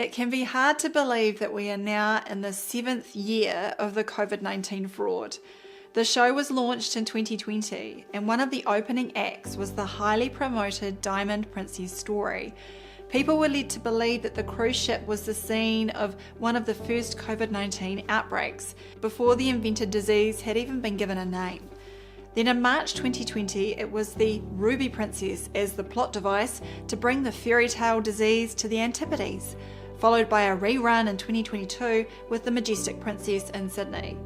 It can be hard to believe that we are now in the 7th year of the COVID-19 fraud. The show was launched in 2020, and one of the opening acts was the highly promoted Diamond Princess story. People were led to believe that the cruise ship was the scene of one of the first COVID-19 outbreaks, before the invented disease had even been given a name. Then in March 2020, it was the Ruby Princess as the plot device to bring the fairy tale disease to the Antipodes, followed by a rerun in 2022 with the Majestic Princess in Sydney.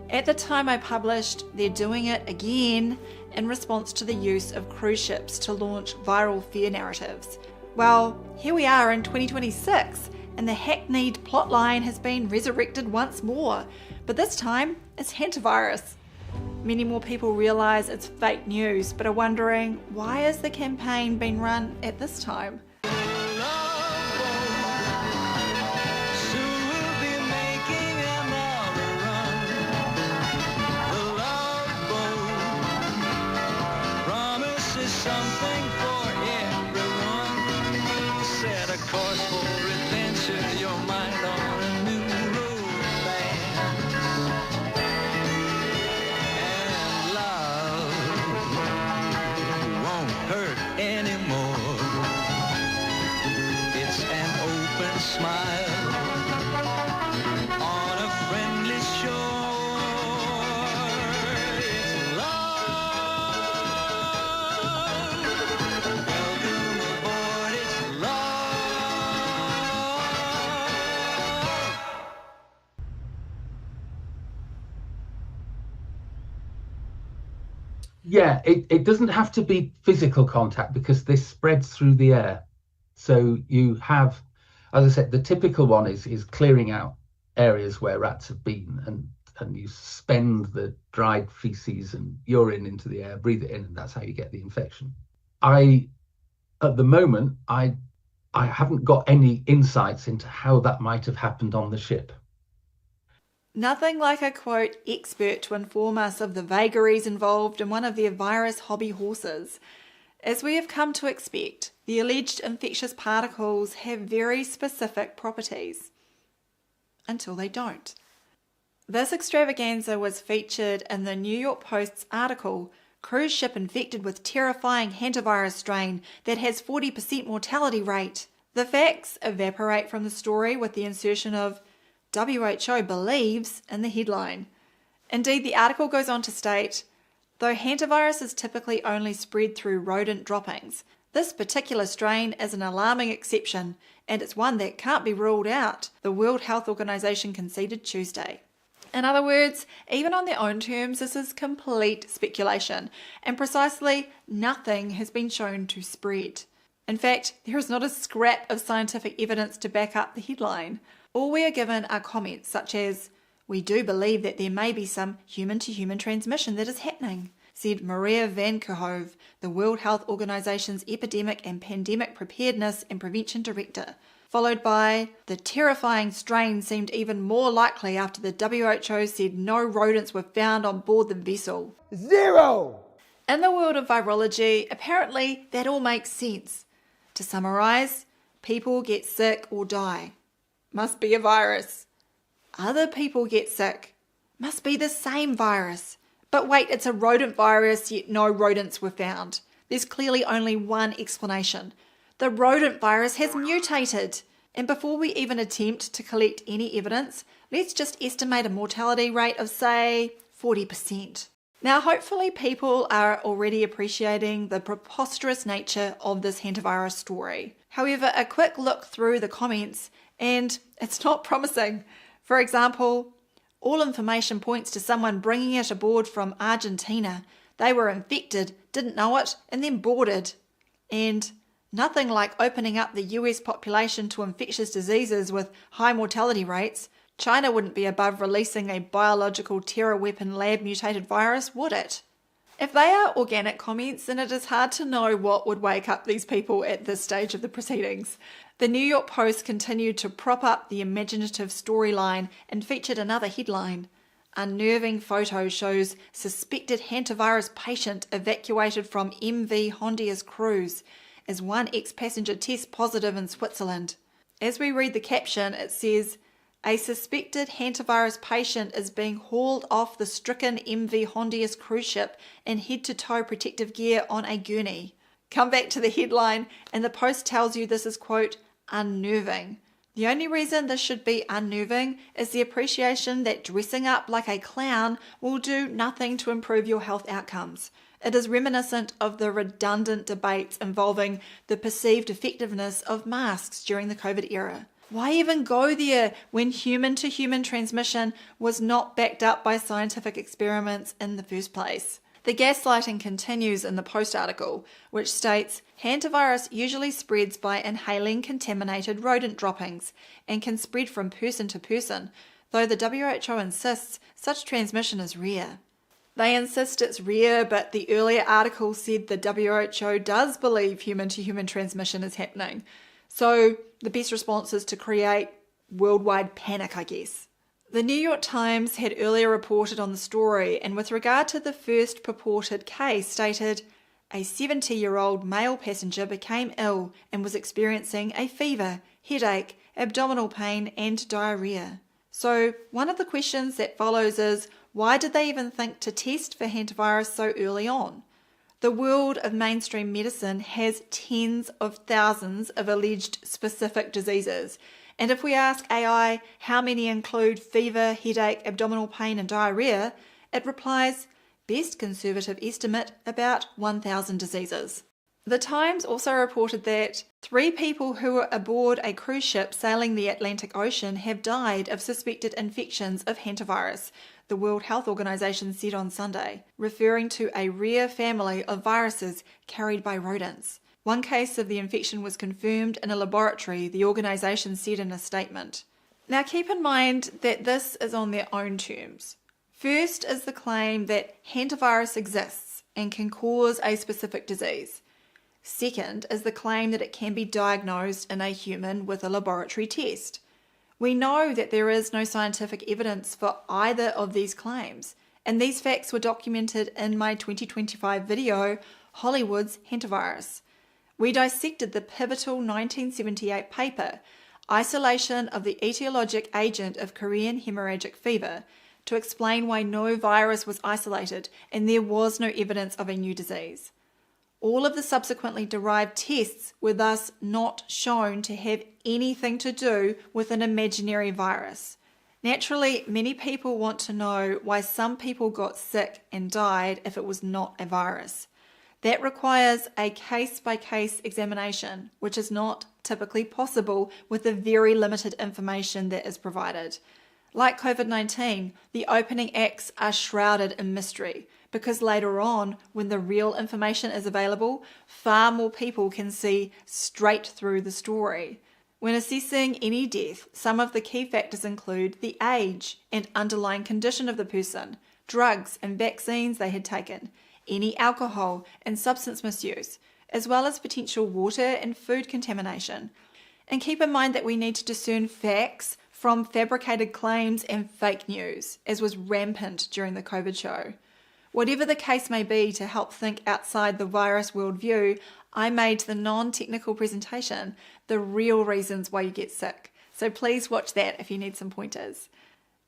At the time I published, they're doing it again in response to the use of cruise ships to launch viral fear narratives. Well, here we are in 2026, and the hackneyed plotline has been resurrected once more, but this time it's hantavirus. Many more people realise it's fake news, but are wondering, why has the campaign been run at this time? Yeah, it doesn't have to be physical contact because this spreads through the air. So you have, as I said, the typical one is clearing out areas where rats have been, and you spend the dried feces and urine into the air, breathe it in, and that's how you get the infection. At the moment, I haven't got any insights into how that might have happened on the ship. Nothing like a quote expert to inform us of the vagaries involved in one of their virus hobby horses. As we have come to expect, the alleged infectious particles have very specific properties. Until they don't. This extravaganza was featured in the New York Post's article, "Cruise Ship Infected with Terrifying Hantavirus Strain That Has 40% Mortality Rate." The facts evaporate from the story with the insertion of WHO believes in the headline. Indeed, the article goes on to state, though hantavirus is typically only spread through rodent droppings, this particular strain is an alarming exception, and it's one that can't be ruled out, the World Health Organization conceded Tuesday. In other words, even on their own terms, this is complete speculation, and precisely nothing has been shown to spread. In fact, there is not a scrap of scientific evidence to back up the headline. All we are given are comments such as, "We do believe that there may be some human-to-human transmission that is happening," said Maria Van Kerkhove, the World Health Organization's Epidemic and Pandemic Preparedness and Prevention Director, followed by, "The terrifying strain seemed even more likely after the WHO said no rodents were found on board the vessel." 0! In the world of virology, apparently that all makes sense. To summarize, people get sick or die. Must be a virus. Other people get sick. Must be the same virus. But wait, it's a rodent virus, yet no rodents were found. There's clearly only one explanation. The rodent virus has mutated. And before we even attempt to collect any evidence, let's just estimate a mortality rate of, say, 40%. Now, hopefully people are already appreciating the preposterous nature of this hantavirus story. However, a quick look through the comments and it's not promising. For example, all information points to someone bringing it aboard from Argentina. They were infected, didn't know it, and then boarded. And nothing like opening up the US population to infectious diseases with high mortality rates. China wouldn't be above releasing a biological terror weapon lab mutated virus, would it? If they are organic comments, then it is hard to know what would wake up these people at this stage of the proceedings. The New York Post continued to prop up the imaginative storyline and featured another headline. Unnerving photo shows suspected hantavirus patient evacuated from MV Hondia's cruise as one ex-passenger tests positive in Switzerland. As we read the caption, it says, "A suspected hantavirus patient is being hauled off the stricken MV Hondius cruise ship in head-to-toe protective gear on a gurney." Come back to the headline, and the Post tells you this is, quote, "unnerving." The only reason this should be unnerving is the appreciation that dressing up like a clown will do nothing to improve your health outcomes. It is reminiscent of the redundant debates involving the perceived effectiveness of masks during the COVID era. Why even go there when human-to-human transmission was not backed up by scientific experiments in the first place? The gaslighting continues in the Post article, which states, "Hantavirus usually spreads by inhaling contaminated rodent droppings and can spread from person to person, though the WHO insists such transmission is rare." They insist it's rare, but the earlier article said the WHO does believe human-to-human transmission is happening. So the best response is to create worldwide panic, I guess. The New York Times had earlier reported on the story, and with regard to the first purported case, stated, "A 70-year-old male passenger became ill and was experiencing a fever, headache, abdominal pain, and diarrhea." So one of the questions that follows is, why did they even think to test for hantavirus so early on? The world of mainstream medicine has tens of thousands of alleged specific diseases. And if we ask AI how many include fever, headache, abdominal pain, and diarrhea, it replies, best conservative estimate, about 1,000 diseases. The Times also reported that 3 people who were aboard a cruise ship sailing the Atlantic Ocean have died of suspected infections of hantavirus, the World Health Organization said on Sunday, referring to a rare family of viruses carried by rodents. One case of the infection was confirmed in a laboratory, the organisation said in a statement. Now keep in mind that this is on their own terms. First is the claim that hantavirus exists and can cause a specific disease. Second is the claim that it can be diagnosed in a human with a laboratory test. We know that there is no scientific evidence for either of these claims, and these facts were documented in my 2025 video, Hollywood's Hantavirus. We dissected the pivotal 1978 paper, Isolation of the Etiologic Agent of Korean Hemorrhagic Fever, to explain why no virus was isolated and there was no evidence of a new disease. All of the subsequently derived tests were thus not shown to have anything to do with an imaginary virus. Naturally, many people want to know why some people got sick and died if it was not a virus. That requires a case-by-case examination, which is not typically possible with the very limited information that is provided. Like COVID-19, the opening acts are shrouded in mystery, because later on, when the real information is available, far more people can see straight through the story. When assessing any death, some of the key factors include the age and underlying condition of the person, drugs and vaccines they had taken, any alcohol and substance misuse, as well as potential water and food contamination. And keep in mind that we need to discern facts from fabricated claims and fake news, as was rampant during the COVID show. Whatever the case may be, to help think outside the virus worldview, I made the non-technical presentation, the real reasons why you get sick. So please watch that if you need some pointers.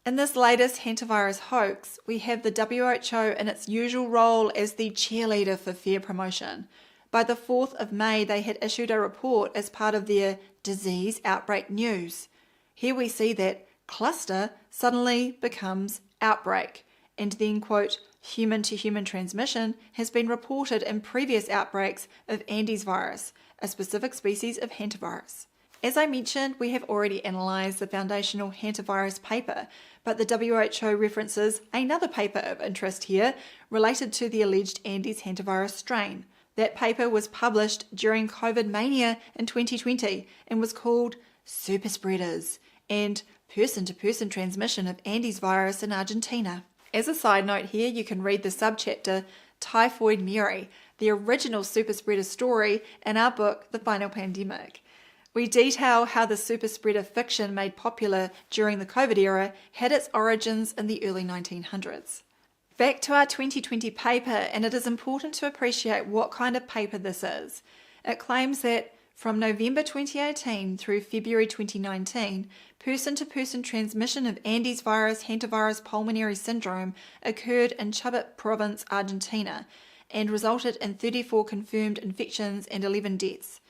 In this latest hantavirus hoax, we have the WHO in its usual role as the cheerleader for fair promotion. By the 4th of May, they had issued a report as part of their disease outbreak news. Here we see that cluster suddenly becomes outbreak, and then, quote, human-to-human transmission has been reported in previous outbreaks of Andes virus, a specific species of hantavirus. As I mentioned, we have already analysed the foundational hantavirus paper, but the WHO references another paper of interest here related to the alleged Andes hantavirus strain. That paper was published during COVID mania in 2020 and was called Super Spreaders and Person-to-Person Transmission of Andes Virus in Argentina. As a side note here, you can read the subchapter Typhoid Mary, the original super spreader story, in our book, The Final Pandemic. We detail how the super spreader fiction made popular during the COVID era had its origins in the early 1900s. Back to our 2020 paper, and it is important to appreciate what kind of paper this is. It claims that From November 2018 through February 2019, person-to-person transmission of Andes virus hantavirus pulmonary syndrome occurred in Chubut Province, Argentina, and resulted in 34 confirmed infections and 11 deaths.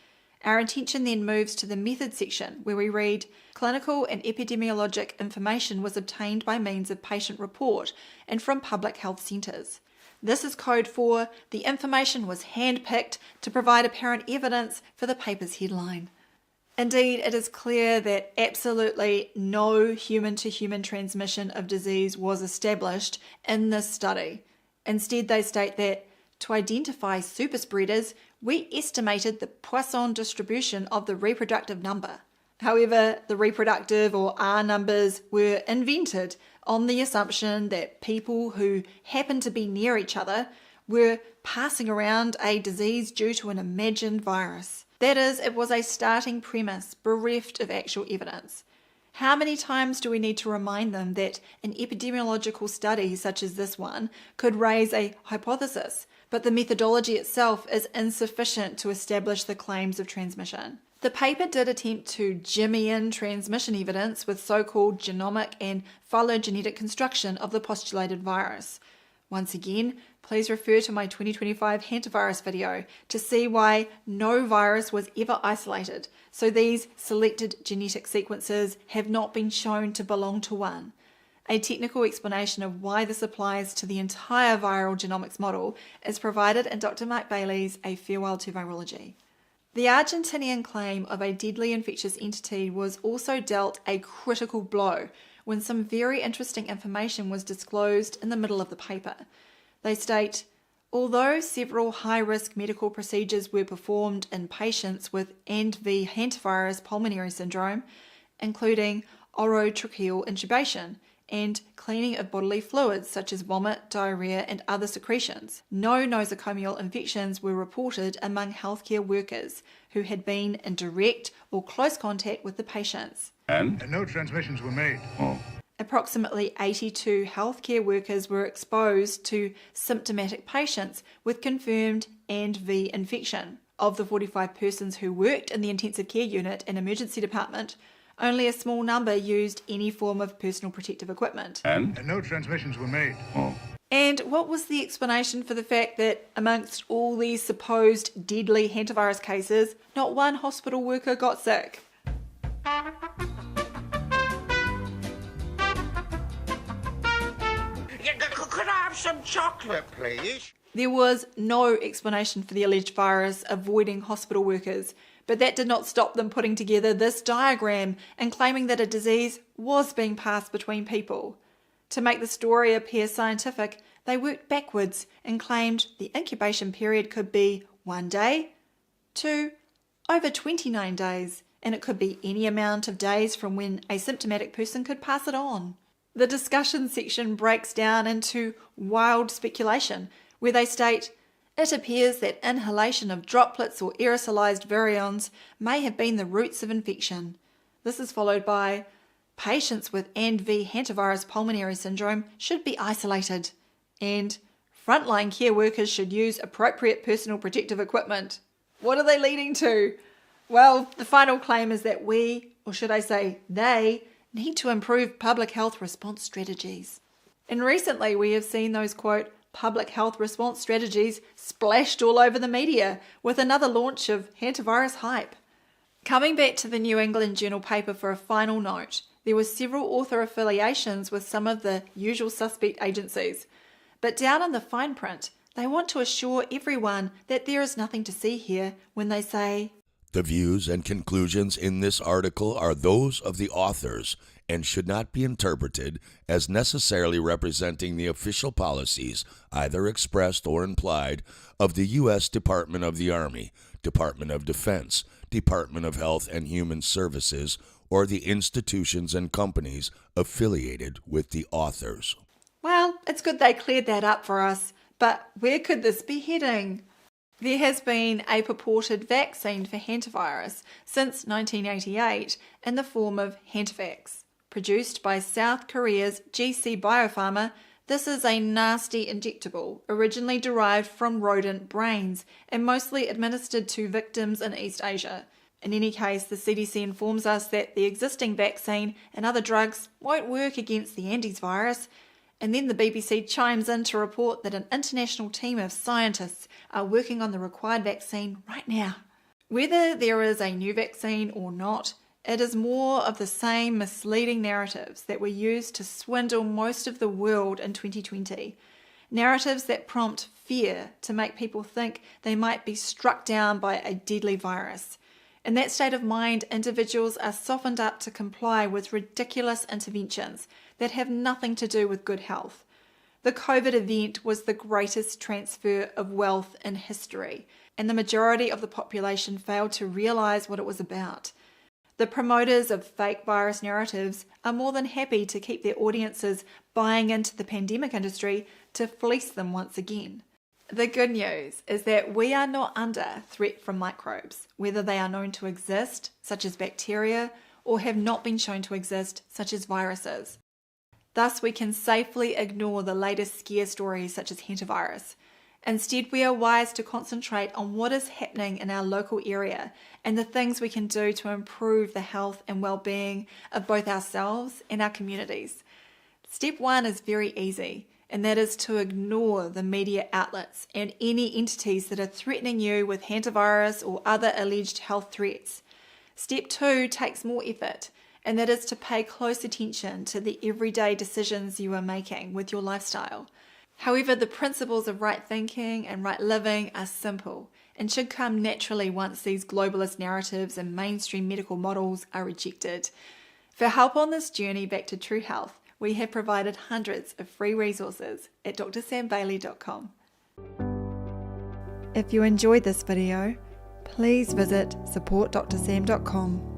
Our attention then moves to the method section, where we read, clinical and epidemiologic information was obtained by means of patient report and from public health centres. This is code for the information was hand-picked to provide apparent evidence for the paper's headline. Indeed, it is clear that absolutely no human-to-human transmission of disease was established in this study. Instead, they state that to identify superspreaders, we estimated the Poisson distribution of the reproductive number. However, the reproductive or R numbers were invented on the assumption that people who happened to be near each other were passing around a disease due to an imagined virus. That is, it was a starting premise bereft of actual evidence. How many times do we need to remind them that an epidemiological study such as this one could raise a hypothesis, but the methodology itself is insufficient to establish the claims of transmission? The paper did attempt to jimmy in transmission evidence with so-called genomic and phylogenetic construction of the postulated virus. Once again, please refer to my 2025 hantavirus video to see why no virus was ever isolated, so these selected genetic sequences have not been shown to belong to one. A technical explanation of why this applies to the entire viral genomics model is provided in Dr. Mark Bailey's A Farewell to Virology. The Argentinian claim of a deadly infectious entity was also dealt a critical blow when some very interesting information was disclosed in the middle of the paper. They state, although several high-risk medical procedures were performed in patients with ANDV hantavirus pulmonary syndrome, including orotracheal intubation and cleaning of bodily fluids such as vomit, diarrhea, and other secretions, no nosocomial infections were reported among healthcare workers who had been in direct or close contact with the patients. And no transmissions were made. Approximately 82 healthcare workers were exposed to symptomatic patients with confirmed ANDV infection. Of the 45 persons who worked in the intensive care unit and emergency department, only a small number used any form of personal protective equipment. And no transmissions were made. And what was the explanation for the fact that amongst all these supposed deadly hantavirus cases, not one hospital worker got sick? Could I have some chocolate, please? There was no explanation for the alleged virus avoiding hospital workers, but that did not stop them putting together this diagram and claiming that a disease was being passed between people. To make the story appear scientific, they worked backwards and claimed the incubation period could be 1 day to over 29 days, and it could be any amount of days from when a symptomatic person could pass it on. The discussion section breaks down into wild speculation, where they state, it appears that inhalation of droplets or aerosolized virions may have been the roots of infection. This is followed by, patients with ANDV hantavirus pulmonary syndrome should be isolated, and frontline care workers should use appropriate personal protective equipment. What are they leading to? Well, the final claim is that we, or should I say they, need to improve public health response strategies. And recently we have seen those, quote, public health response strategies splashed all over the media with another launch of hantavirus hype. Coming back to the New England Journal paper for a final note, there were several author affiliations with some of the usual suspect agencies. But down in the fine print, they want to assure everyone that there is nothing to see here when they say, the views and conclusions in this article are those of the authors and should not be interpreted as necessarily representing the official policies, either expressed or implied, of the U.S. Department of the Army, Department of Defense, Department of Health and Human Services, or the institutions and companies affiliated with the authors. Well, it's good they cleared that up for us, but where could this be heading? There has been a purported vaccine for hantavirus since 1988 in the form of Hantavax. Produced by South Korea's GC Biopharma, this is a nasty injectable originally derived from rodent brains and mostly administered to victims in East Asia. In any case, the CDC informs us that the existing vaccine and other drugs won't work against the Andes virus, and then the BBC chimes in to report that an international team of scientists are working on the required vaccine right now. Whether there is a new vaccine or not, it is more of the same misleading narratives that were used to swindle most of the world in 2020. Narratives that prompt fear to make people think they might be struck down by a deadly virus. In that state of mind, individuals are softened up to comply with ridiculous interventions that have nothing to do with good health. The COVID event was the greatest transfer of wealth in history, and the majority of the population failed to realize what it was about. The promoters of fake virus narratives are more than happy to keep their audiences buying into the pandemic industry to fleece them once again. The good news is that we are not under threat from microbes, whether they are known to exist, such as bacteria, or have not been shown to exist, such as viruses. Thus, we can safely ignore the latest scare stories such as hantavirus. Instead, we are wise to concentrate on what is happening in our local area and the things we can do to improve the health and well-being of both ourselves and our communities. Step 1 is very easy, and that is to ignore the media outlets and any entities that are threatening you with hantavirus or other alleged health threats. Step 2 takes more effort, and that is to pay close attention to the everyday decisions you are making with your lifestyle. However, the principles of right thinking and right living are simple and should come naturally once these globalist narratives and mainstream medical models are rejected. For help on this journey back to true health, we have provided hundreds of free resources at drsambailey.com. If you enjoyed this video, please visit supportdrsam.com.